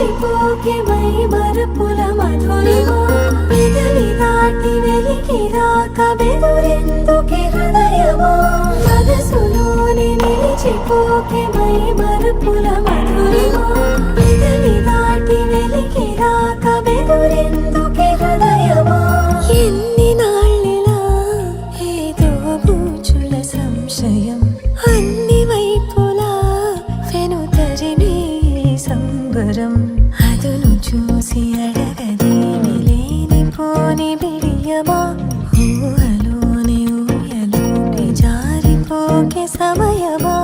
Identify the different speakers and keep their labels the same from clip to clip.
Speaker 1: నిలిచిపోకే my మరపుల Madhurima పెదవి దాటి వెలికి రాక బెదురెందుకే హృదయమా మనసులోనే నిలిచిపోకే మై మరపుల మధురిమా పెదవి దాటి వెలికి రాక బెదురెందుకే హృదయమా ఎన్ని నాళ్ళిలా ఏదో బూచుల సంశయం అన్ని వైపులా వెనుతరిమే సంబరం అదును చూసి అడగదేమి లేనిపోని బిడియమా ఊహలోని ఊయలోకి జారిపోకే సమయమా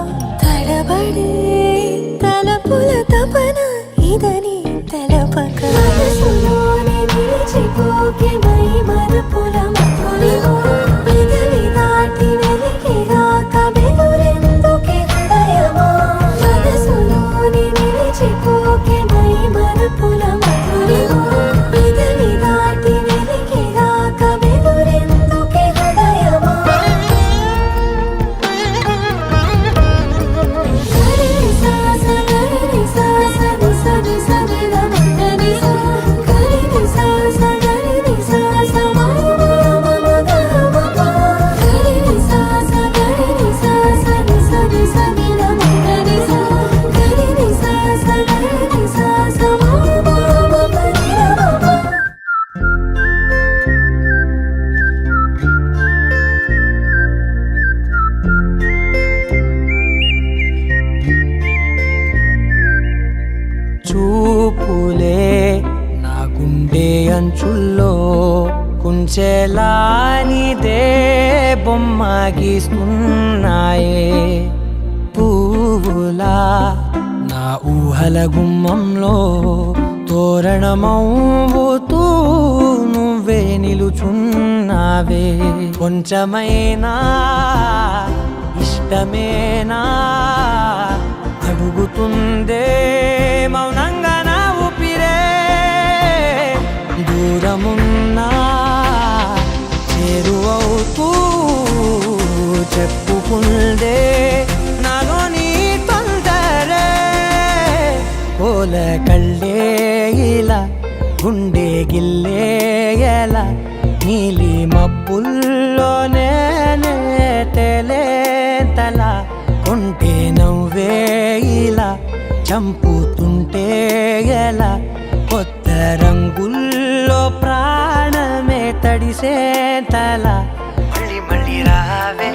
Speaker 1: తడబడే తలపుల తపన ఇదని తెలపక మనసులోనే నిలిచిపోకే మై మరపుల మధురిమా పెదవి దాటి వెలికి రాక బెదురెందుకే హృదయమా మనసులోనే నిలిచిపోకే మై మరపుల మధురిమా పెదవి దాటి వెలికి రాక బెదురెందుకే హృదయమా గరి సా సా గరి సా సా ని సా ని సా ని ద మ ద ని సా గరి సా సా గరి సా సా మ మ మ ద మ ప గరి సా సా గరి సా సా ని సా ని సా ని ద మ ద ని సా గరి సా సా గరి సా సా మ మ మ ప ని ద మ ప
Speaker 2: చూపులే నా గుండె అంచుల్లో కుంచెలా నీదే బొమ్మ గీస్తున్నాయే పువ్వులా నా ఊహల గుమ్మంలో తోరణమవుతూ నువ్వే నిలుచున్నావే కొంచెమైనా ఇష్టమేనా అడుగుతుందే మౌనంగా నా ఊపిరే దూరమున్నా చేరువవుతూ చెప్పుకుందే నాలో నీ తొందరే కోల కళ్ళే ఇలా గుండె గిల్లే ఎలా నీలి మబ్బుల్లోనే తేలేంతలా కొంటే నవ్వే ఇలా చంపుతుంటే ఎలా కొత్త రంగుల్లో ప్రాణమే తడిసే తల మళ్ళీ మళ్ళీ రావే